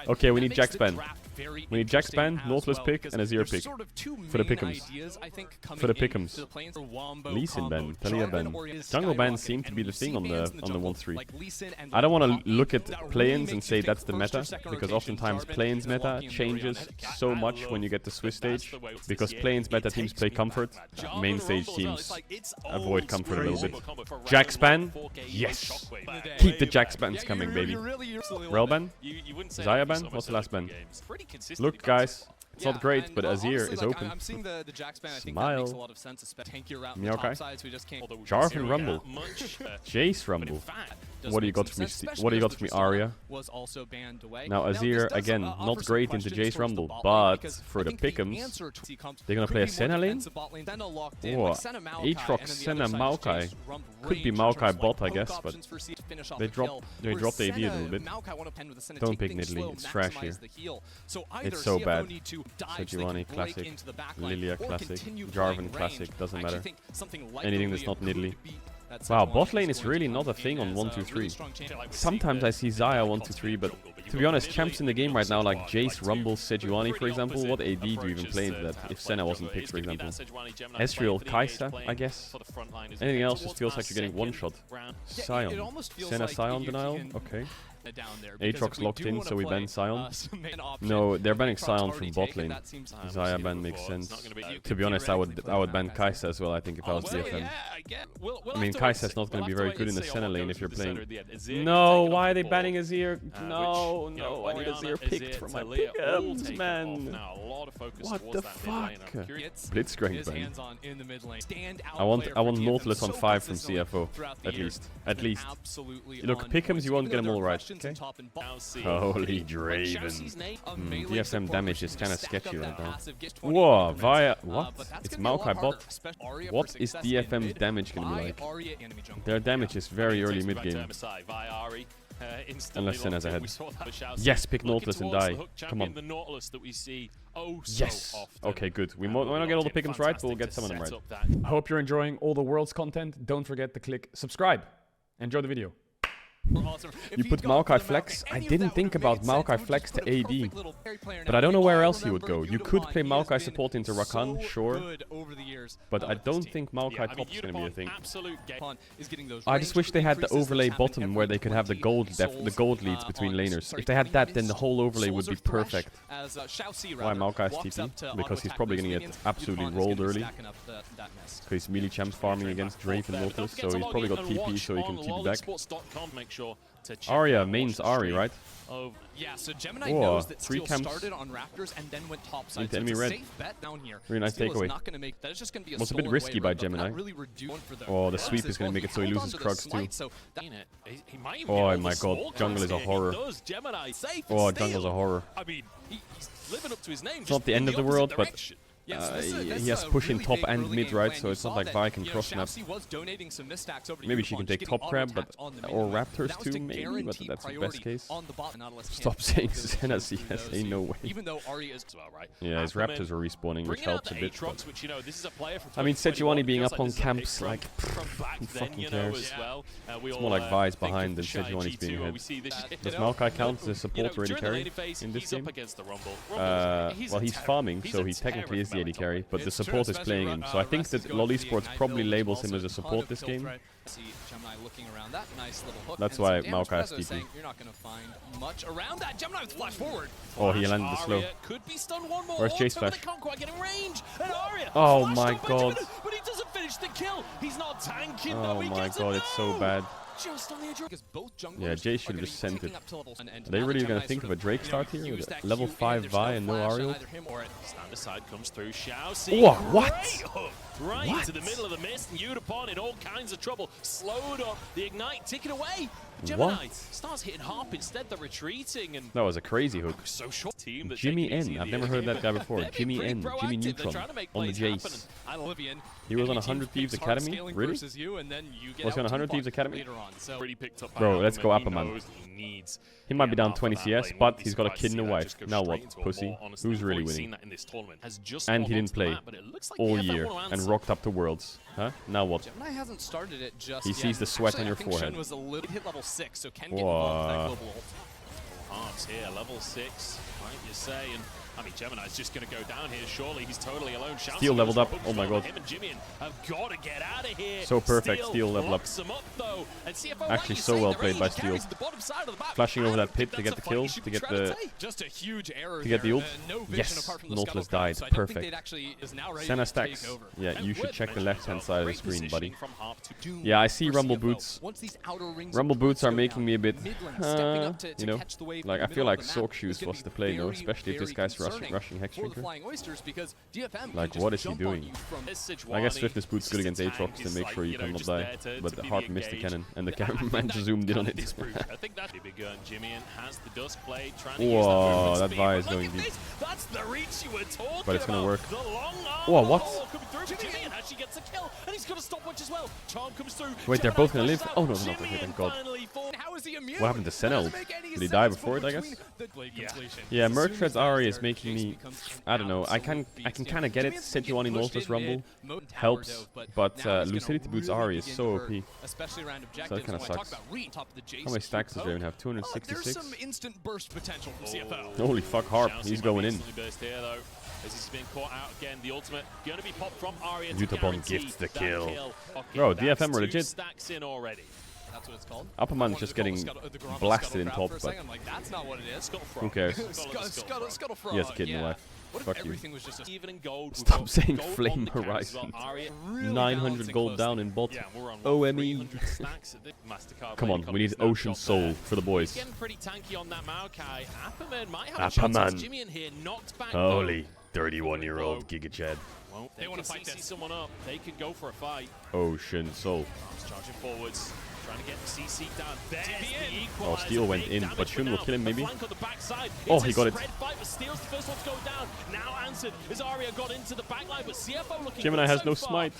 Okay, we need Jack Span. We need Jack Span, Nautilus pick, and a Azir pick. For the pick'ems. For the pick'ems. Lee Sin ban, Talia ban. Jungle bans seem to be the thing on the 1-3. I don't want to look at play-ins and say that's the meta, because oftentimes play-ins meta changes so much when you get to Swiss stage. Because play-ins meta teams play comfort, main stage teams avoid comfort a little bit. Jack Span? Yes! Keep the Jack Spans coming, baby. Rel ban? Zaya ban? What's the last ban? Look, guys. It's not great, but Azir is open. Smile. Maokai. Jarvan Rumble. Jace Rumble. What do you got for me? What do you got for me, Arya? Now Azir again, not great into Jace Rumble, but for the pick'ems, they're gonna play a Senna lane. Oh, Aatrox, Senna, Maokai. Could be Maokai bot, I guess, but they dropped AD a little bit. Don't pick Nidalee, it's trash here. It's so bad. Sejuani classic, Lilia classic, Jarvan classic, doesn't matter. Anything that's not Nidalee. Wow, bot lane is really not a thing on 1-2-3. Sometimes I see Zaya 1-2-3, but to be honest, champs in the game right now like Jace, Rumble, Sejuani, for example, what AD do you even play into that if Senna wasn't picked, for example? Ezreal, Kai'Sa, I guess. Anything else just feels like you're getting one shot. Sion. Senna Sion denial? Okay. Aatrox locked in, so we ban Sion. No, they're banning Sion from bot lane. Zaya ban makes sense. To be honest, I would ban Kai'Sa as well, I think, if I was DFM. I mean, Kai'Sa's not going to be very good in the Senna lane if you're playing... No, why are they banning Azir? No, I need Azir picked for my pick'ems, man. What the fuck? Blitzcrank ban. I want Nautilus on 5 from CFO, at least. At least. Look, pick'ems, you won't get them all right. Okay. Holy Draven. DFM damage is kind of sketchy right now. Whoa, via... What? It's Maokai bot. What is DFM's damage gonna be like? Their damage is very early mid-game. Unless Senna's ahead. Yes, pick Nautilus and die. Come on. Yes! Okay, good. We might not get all the pick'ems right, but we'll get some of them right. I hope you're enjoying all the world's content. Don't forget to click subscribe. Enjoy the video. You put Maokai Flex? I didn't think about Maokai Flex to AD. But I don't know where else he would go. You could play Maokai support into Rakan, sure. But I don't think Maokai top is going to be a thing. I just wish they had the overlay bottom where they could have the gold leads between laners. If they had that, then the whole overlay would be perfect. Why Maokai's TP? Because he's probably going to get absolutely rolled early. Because he's melee champ farming against Drake and Nautilus, so he's probably got TP so he can TP back. Arya mains Ari, right? Yeah, so Gemini knows that Steel started on Raptors and then went topside. Into enemy red. Very nice takeaway. Was a bit risky by Gemini. Oh, the sweep is going to make it so he loses Krugs too. Oh my god, jungle is a horror. Oh, jungle's a horror. It's not the end of the world, but... he has push in top and mid, right? So it's not like Vi can cross map. Maybe she can take top crab, but or Raptors too, maybe, but that's the best case. Stop saying Senna CS, ain't no way. Yeah, his Raptors are respawning, which helps a bit. I mean, Sejuani being up on camps, like, who fucking cares? It's more like Vi's behind than Sejuani's being ahead. Does Maokai count as a support ready carry in this game? Well, he's farming, so he technically is the AD carry, but the support is playing him. So I think that LoL Esports probably labels him as a support this game. That's why Maokai has TP. Oh, he landed the slow. Where's Jace flash? Oh my god. Oh my god, it's so bad. Yeah, Jay should have just sent it. Are they really going to think of a Drake start here? With a level 5 Vi and no Ariel? Oh, what? Right into the middle of the mist, and Udapon in all kinds of trouble. Slowed up, the Ignite ticking away. Gemini starts hitting Harp instead, they're retreating. And that was a crazy hook. Jimmy N. I've never heard that guy before. Jimmy N. Jimmy Neutron on the Jace. He was on 100 Thieves Academy? Really? Was he on 100 Thieves Academy? Bro, let's go Appaman. He might be down 20 CS, but he's got a kid and a wife. Now what, pussy? Who's really winning? And he didn't play all year and rocked up to Worlds. Huh? Now what? He sees the sweat on your forehead. Wow. Hearts here, level 6, right, you say, and I mean, Gemini's just going to go down here, surely. He's totally alone. Steel leveled up. Oh my god. Him and Jimmy have got to get out of here. So perfect. Steel level up. Actually, so well played by Steel. Flashing over that pit to get the kill, to get the ult. Yes, Nautilus died. Perfect. Senna stacks. Yeah, you should check the left-hand side of the screen, buddy. Yeah, I see Rumble Boots. Rumble Boots are making me a bit, you know, like I feel like Sork Shoes was the play, no? Especially if this guy's rushing Hexdrinker. Like, what is he doing? I guess Swiftness Boots good against Aatrox to make sure you cannot die. But the Harp missed the cannon, and the cameraman just zoomed in on it. Whoa, that Vi is going deep. But it's gonna work. Whoa, what? Wait, they're both gonna live? Oh no, they're not. Okay, thank god. What happened to Senna? Did he die before it, I guess? Yeah, Mertred's Ari is making me, I don't know, I can kind of get it. Sejuani Nautilus Rumble helps, but Lucidity Boots Ari is so OP. So that kind of sucks. How many stacks does Raven have? 266? Holy fuck, Harp, he's going in. As he's been caught out again, the ultimate going to be popped from Arya. Utapon gets the kill. Bro, DFM are legit. Stacks in already. That's what it's called. Upperman's just getting blasted in top, but who cares? He has a kid in life. Fuck you. Stop saying Flame Horizon. 900 gold down in bot. OME. Come on, we need Ocean Soul for the boys. Apperman. Holy 31-year-old Giga Chad. Well, they want to fight someone up. They can go for a fight. Ocean Soul. Charging forwards. Trying to get CC down. Oh, Steel went in, but Shun will kill him maybe. Oh, he got it. Gemini has no smite.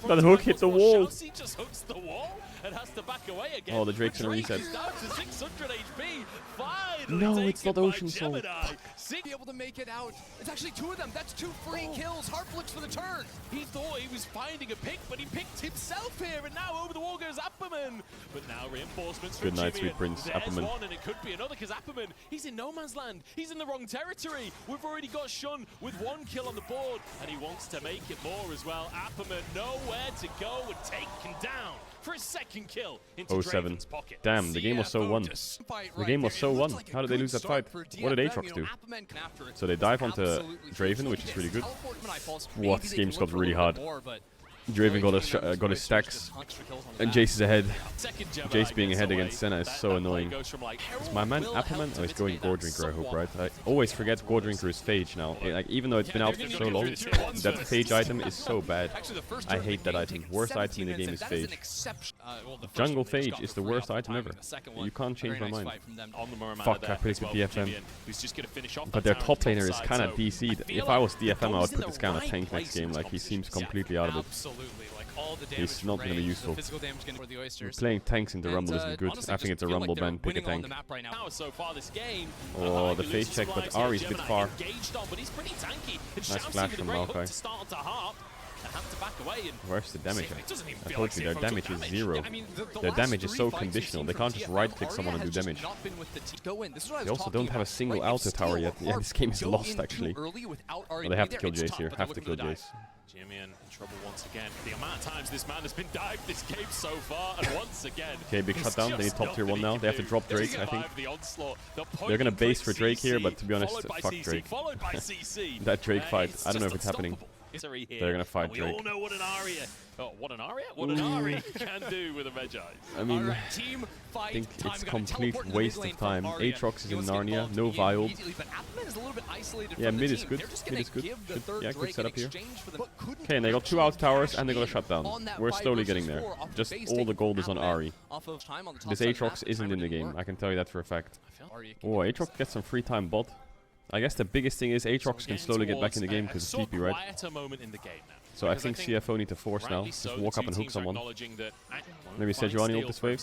That hook hit the wall. Oh, the Drake's gonna reset. No, it's not Ocean Soul. Be able to make it out. It's actually 2 of them. That's 2 free kills. Harp looks for the turn. He thought he was finding a pick, but he picked himself here, and now over the wall goes Apperman. But now reinforcements. Good night, sweet prince. There's Apperman. one, and it could be another, because Apperman, he's in no man's land. He's in the wrong territory. We've already got Shun with 1 kill on the board, and he wants to make it more as well. Apperman nowhere to go and taken down for his 2nd kill into Draven's pocket. Damn, the game was so won. The game was so won. How did they lose that fight? What did Aatrox do? So they dive onto Draven, which is really good. What, this game just got really hard. Draven got his stacks, and Jace is ahead. Jace being ahead against Senna is so annoying. Is my man Apperman? Oh, he's going Goredrinker, I hope, right? I always forget Goredrinker is Phage now. Like, even though it's been out for so long, that Phage item is so bad. I hate that item. Worst item in the game is Phage. Jungle Phage is the worst item ever. You can't change my mind. Fuck, I predicted DFM. But their top laner is kind of DC'd. If I was DFM, I would put this guy on a tank next game. Like, he seems completely out of it. He's not going to be useful. Playing tanks in the Rumble isn't good. I think it's a Rumble ban, pick a tank. Oh, the face check, but Ari's a bit far. Nice flash from Maokai. Where's the damage at? I told you, their damage is 0. Their damage is so conditional. They can't just right-click someone and do damage. They also don't have a single alto tower yet. Yeah, this game is lost, actually. Well, they have to kill Jace here. Have to kill Jace. Jimmy in trouble once again. The amount of times this man has been dived this game so far, and once again. Okay, big shutdown. They need top tier 1 now. They have to drop Drake, I think. They're gonna base for Drake here, but to be honest, fuck Drake. That Drake fight, I don't know if it's happening. They're gonna fight Drake. We all know what an Aria. Oh, what an Aria? What an Ari can do with a Magi. I mean, I think it's complete waste of time. Aatrox is in Narnia, no Viol. Yeah, mid is good. Mid is good. Yeah, good setup here. Okay, and they got 2 out towers and they got a shutdown. We're slowly getting there. Just all the gold is on Ari. This Aatrox isn't in the game, I can tell you that for a fact. Oh, Aatrox gets some free time bot. I guess the biggest thing is Aatrox can slowly get back in the game because it's TP, right? So I think CFO need to force now. Just walk up and hook someone. Maybe Sejuani ult this wave.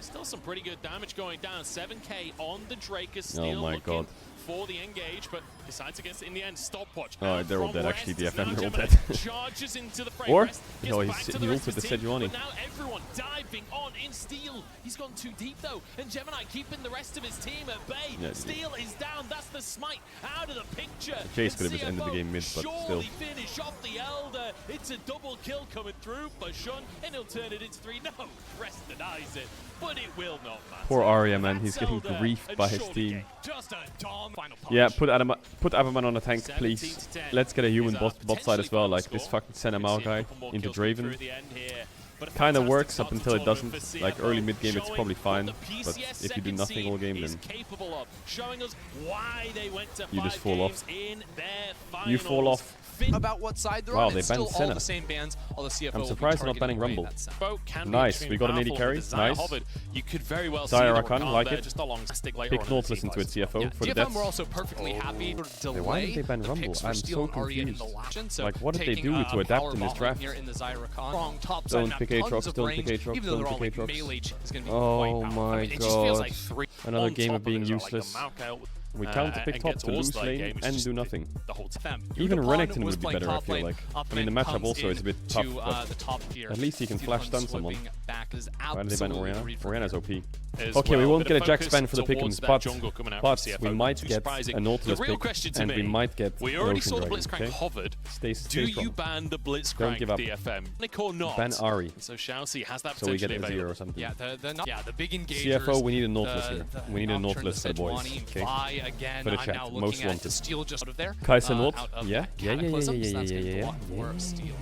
Still some pretty good damage going down. 7k on the Drake is Oh still my looking god. for the engage, but decides against it in the end. Stopwatch. Oh, they're all dead. Actually, the FM, they're all dead. Charges into the frame. Or Rest no, gets back to he the rest ulted of the his team, Sejuani. but now everyone diving on in Steel. He's gone too deep though, and Gemini keeping the rest of his team at bay. Yeah, Steel is down. That's the smite out of the picture. Jace could have just ended the game mid, but still. Surely finish off the Elder. It's a double kill coming through for Shun, and he'll turn it into 3. No, Rest denies it, but it will not matter. Poor Arya, man. He's getting griefed by his team. Just a final punch. Yeah, put Avaman on a tank, please. Let's get a human bot side as well, like this fucking Senamau guy into Draven. Kinda works up until it doesn't. Like early mid game it's probably fine, but if you do nothing all game then you just fall off. You fall off. About what side they're Wow, on. they It's banned still all Senna. the same bans. All the CFO I'm surprised they're not banning Rumble. Nice, we got an 80 carry. Nice. You could very well Dire see Rakan, like it. just a long stick later Pick on Nautilus into it, CFO, for the DFM deaths. were also perfectly happy to delay why did they ban the Rumble? picks for I'm Steel so and Arya in the confused. last gen, so Like, what did they taking do to a adapt power in this bot draft? here in the Zyrakan. Wrong top Don't side, pick tons Aatrox, of don't range, pick Aatrox, even though they're don't all pick like Aatrox. melee is going to be Oh quite powerful. my It just feels god. like 3 Another on game top of being it. useless. We counter pick top to lose lane and do nothing. Even Unicorn Renekton was would be playing better, I top feel lane. like. Up I mean, the and matchup comes also is a bit tough, to, but the top tier. at least he can flash stun someone. Back is Why did they ban absolutely Orianna? read for Orianna's OP. As Okay, we well. won't Bit get of a Jack focus span for the towards pick'ems, that but jungle coming out from CFO. we might Too get surprising. a Nautilus The real pick, question to and we me, might get we an already Ocean saw the Dragon, Blitzcrank okay? hovered. Stay Do you strong. ban the Don't Blitzcrank give up. DFM? Nick or not? Ban Ari, So Shousey has that so we get potentially a 0 available. or something. Yeah, the big engagers. CFO, we need a Nautilus here. We need a Nocturne, Nautilus for the boys. Sejuani, Vi again. For the I'm chat, now most looking at wanted. the Steel just out of there. Kai'Sa Nord? Out of Yeah, yeah, Cataclysm, so that's gonna be a yeah. lot for Steel.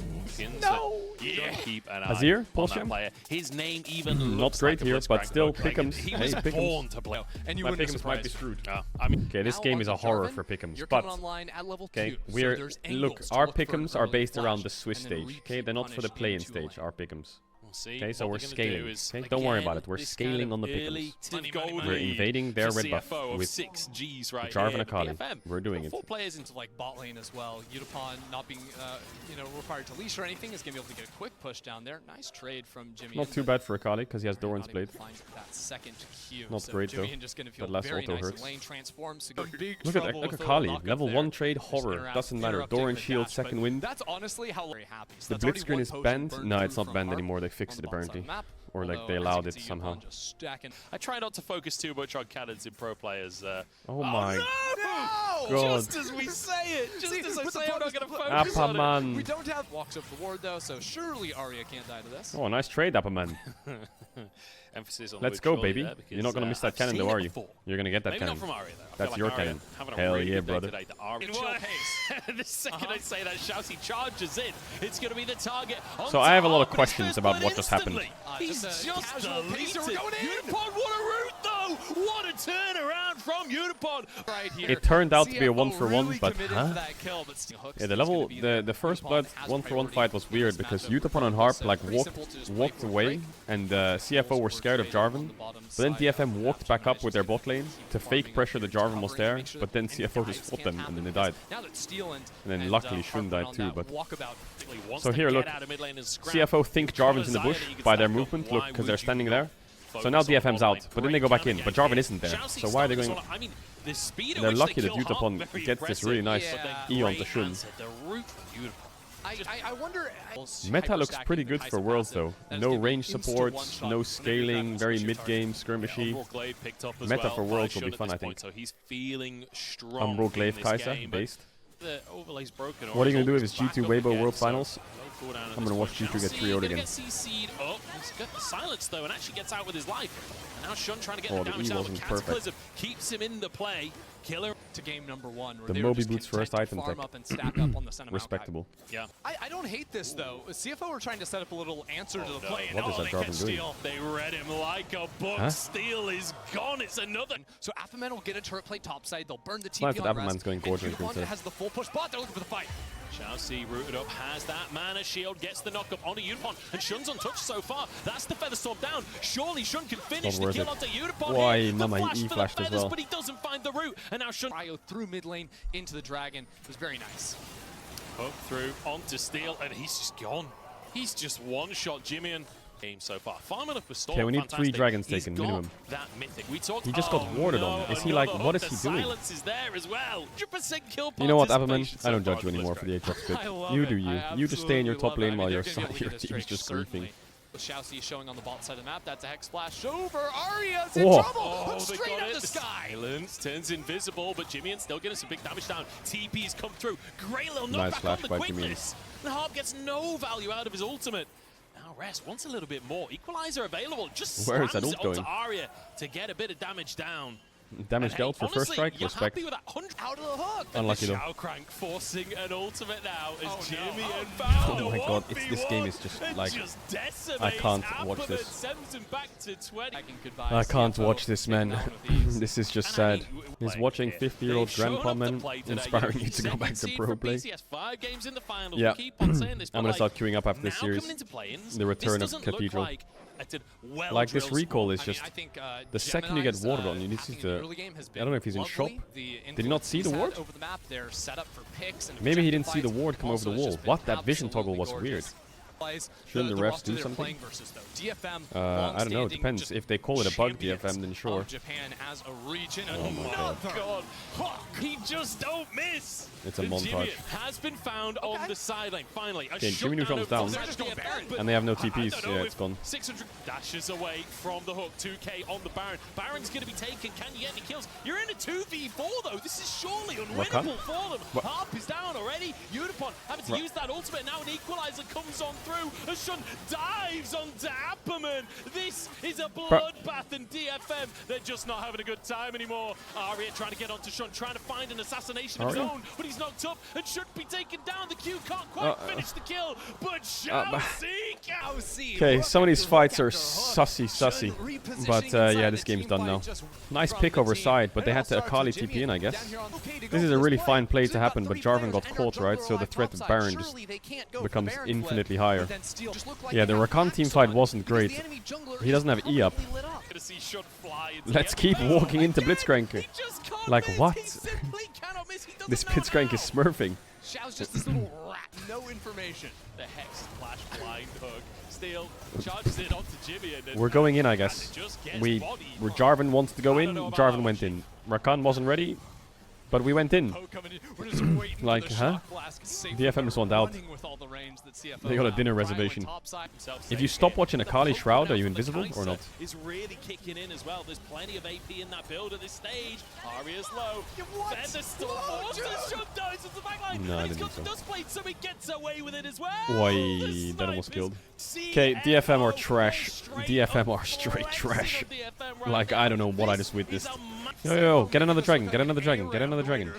No! Yeah, keep an eye Azir, on Pulse that Jam? player. His name even Not looks great like a here, but Blitzcrank still Dragon. pick'ems. He Hey, was pick'ems. born to play. And you My wouldn't be pick'ems might be surprised. screwed. I mean, Okay, this Now game on is a to horror Jarvan. for pick'ems, You're but coming online at level 2, okay, so we're there's look, angles to our look for an pick'ems are early based around flash, the Swiss and then stage. Okay, they're not for the replenish play-in into stage. a- Our pick'ems. we'll see. Okay, so What we're they're gonna do scaling. is, Okay, don't worry again, about it. We're this scaling kind on the of pick'ems. early We're invading their for red buff CFO of with 6 Gs right Jarvan here. Akali. BFM. We're doing it. 4 players into like bot lane as well. Utapon not being required to leash or anything is going to be able to get a quick push down there. Nice trade from Jimmy. Not too bad for Akali because he has Doran's Not able Blade. to find that second Q. Not So great, though. Jimmy just going to feel That last very auto nice hurts. in lane transforms to go big Look at trouble with a Akali. knock-up Level there. 1 trade, Just horror. interact- Doesn't matter. interrupting Doran the shield, dash, but second wind. That's honestly how very happy. So The that's already Blitzcrank one is potion banned. burned No, through it's not from banned Marc anymore. They on fixed the it bot side apparently. map. Or like Although, they as you allowed can it see, somehow. Utapon just stacking. I try not to focus too much on cannons in pro players. Oh my No! god. Just as we say it, just as I with the say I'm not focus- going to focus on it. Appaman. We don't have walks up the ward though, so surely Arya can't die to this. Oh, nice trade, Appaman. Emphasis on Let's would go, surely baby. there You're not going to miss that I've cannon seen though, it are you? before. You're going to get that Maybe cannon. not from Ari though. I feel That's like your Ari cannon. having a Hell really yeah, good day brother. today. The Ari In chill what? pace. The second I say that, Shousey charges in. It's going to be the target. So I have a lot of questions about what just happened. He's just a just casual pace, deleted. we're going in. Utapon, what a route though! What a turnaround from Utapon. Right here. It turned out to be a CFO 1-for-1, really but committed huh? to that kill, but still hooks Yeah, the is gonna level, be there. the first Utapon blood has 1-for-1 priority fight was in weird this because matchup. Utapon and Harp So like pretty simple to just wait walked for a away, break. and CFO were scared of Jarvan. But then DFM walked back up with their bot lane to fake pressure that Jarvan was there, but then CFO just fought them and then they died. Now that Steel and then luckily Shun died on too, that but- walkabout. So here, look, CFO think Jarvan's in the bush by their movement, look, because they're standing there. So now DFM's out, but then they go back in, but Jarvan isn't there. So why are they going... They're lucky that Utapon gets this really nice E onto Shun. I wonder. Meta looks pretty good for Worlds though. No range support, no scaling, very mid-game skirmishy. Meta for Worlds will be fun, I think. So he's feeling strong. Umbro Glaive in this Kai'Sa, game, but based. the overlay's broken. What are you going to do with his Back G2 up Weibo again, World so Finals? no cooldown at I'm this gonna watch point. G2 get Shousey 3-0'd gonna again. get CC'd up. He's got the silence though, and actually gets out with his life. And now Shun trying to get Oh, the the damage E down, but wasn't perfect. Cataclysm keeps him in the play. Killer. To game number 1. Where The they were Moby just Boots content first to item farm tech. up and stack up on the Senna Respectable. Yeah. I don't hate this though. CFO were trying to set up a little answer to the no. play. What is that they Jarvan catch doing? Steel. They read him like a book. Huh? Steel is gone. It's another. So Appaman will get a turret plate topside. They'll burn the TP Nice that on Appaman's Rest, going and Gorgon Utapon instead. has the full push bot. They're looking for the fight. Shousey rooted up, has that mana shield, gets the knock up onto Utapon, and Shun's untouched so far. That's the feather storm down. Surely Shun can finish the worth kill it. onto Utapon. Why, here. The Mama, he flash for the E-flashed as feathers, well. but he doesn't find the route. And now Shun Cryo through mid lane into the dragon. It was very nice. hook through onto Steel, and he's just gone. He's just one-shot Jimmy, and game so far. Farm enough for Storm. Okay, we need 3 fantastic. dragons He's taken, got minimum. That mythic. We talked, He just got warded on. Is he like, another what is hook. he The doing? Silence is there as well. 100% kill You know what, Appleman? participation I don't so judge far you in anymore for the Blitzcrank. Aatrox pick. I love You it. do you. I You just stay in your top absolutely lane love while it. your They're gonna be able to team's get this just trade, griefing. certainly. With Shousey showing on the bot side of the map, that's a Hex Splash over. Aria's in Whoa. trouble! Oh, Put they straight got up it. the sky! Silence turns invisible, but Jimmy still getting some big damage down. TP's come through. Greylil not Nice back flash on the by Jimmy. quickness. And Harp gets no value out of his ultimate. Now Rest wants a little bit more. Equalizer available. Just Where is slams that it ult onto going? Arya to get a bit of damage down. Damage And dealt hey, for first honestly, strike. you're Respect. happy with that 100 out of the hook. Unlucky though. Shao-Crank forcing an ultimate now as Oh, no. Jimmy Oh, and no. found Oh a my god, 1v1 this game is just and like... just decimates I can't watch Appleman, this. sends him back to 20. I can't CFO watch this, man. This is just And I sad. mean, He's watching 50-year-old they've shown grandpa up to man play today. inspiring You you to go back to second pro seed play. for BCS, 5 games in the finals. Yeah. We keep on saying this, but I'm gonna like, start queuing up after this now series. coming into play-ins, The return this of doesn't look Cathedral. like a Like this well-drilled recall squad. is I mean, just... I think, the second you get Gemini's, warded on, you need attacking to... in the early game has I don't know if he's in lovely. shop. The Did he not see the influence ward? he's had over the map, they're set up for picks and Maybe he didn't see the objective ward come fights. over the Also, wall. it's just What? been That vision toggle absolutely was weird. gorgeous. Plays Shouldn't the refs roster do they're something? playing versus, though. DFM, I don't know. long-standing, Depends. just If they call it a bug champions DFM, then sure. of Japan as a region. Oh my Oh god, Hawk, he just don't miss. It's a And montage. Jimmy has been found on the sideline. Finally, a Okay, Jimmy shutdown Neutron's of down. the They're just going DFM, Baron. but And they have no I TPs. don't know Yeah, if it's gone. 600 dashes away from the hook. 2k on the Baron. Baron's going to be taken. Can you get any kills? You're in a 2v4 though. This is surely Rakan? unwinnable for them. What? Harp is down already. Unipon having to use that ultimate. Now an equalizer comes on through. Shun dives onto Apperman. This is a bloodbath in DFM. They're just not having a good time anymore. Arya trying to get onto Shun, trying to find an assassination of his Arya? own, but he's knocked up and should be taken down. The Q can't quite finish the kill, but Shousey. Okay, some of these fights are sussy. But yeah, this game's done now. Nice pick over side, but they had to Akali TP in, I guess. This is a really fine play to happen, but Jarvan got caught, right? So the threat of Baron just becomes infinitely higher. Yeah, the Rakan team fight wasn't great. He doesn't have E up. Let's keep walking into Blitzcrank. Like what? This Blitzcrank is smurfing. Xiao's just this little rat, no information. The Hex Splash blind hook. Steal charges it onto Jimmy and then We're going in, I guess. Jarvan wants to go in. Jarvan went in. Rakan wasn't ready, but we went in. Like, huh? DFM is one out. They got a dinner reservation. If you stop watching Akali Shroud, are you invisible or not? Is really kicking in as well. There's plenty of AP in that build at this stage. Arya's low. Feather still shot dies into the backline. No, I He's didn't got think the so. dust plate, so he gets away with it as well. Oi, The that almost snipers. killed. Okay, DFM are trash. Straight DFM up are straight Lorenz trash. of DFM right Like, now. I don't know what I This just witnessed. is a Yo, get another dragon, get another dragon, get another dragon.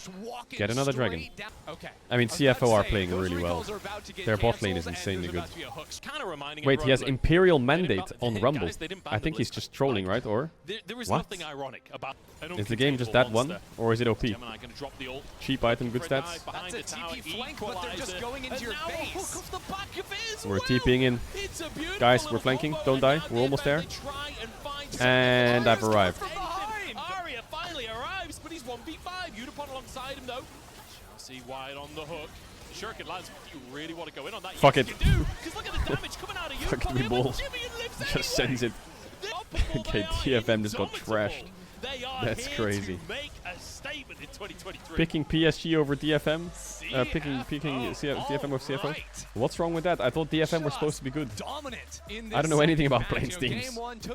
Get another dragon. Okay. I mean, CFO are playing really well. Their bot lane is insanely good. Wait, he has Imperial Mandate on Rumble. I think he's just trolling, right? Or There is what? nothing ironic about. Is the game just that one? Or is it OP? Gemini gonna drop the ult. Cheap item, good stats? Behind That's the a tower, TP flank, but they're just equalizer, going into and your now a face. hook off the back of it as We're well. TPing in. It's a beautiful Guys, we're little flanking. combo, Don't die. and now We're almost there. they try and find And I've arrived. Arya finally arrives, but he's 1v5. Unipon alongside him though. See wide on the hook. Shuriken lands. You really want to go in on that? Fuck Yes, it. You do, because look at the damage coming out of Fuck Unipon me here, ball. but Jimmy lives Just anyway. sends it. Okay, They are TFM just got indomitable. trashed. They are That's here crazy. to make a statement in 2023. Picking PSG over DFM? Picking DFM over CFO? Right. What's wrong with that? I thought DFM were supposed to be good. Dominant in I don't know this anything about match. playing You know, teams. game one took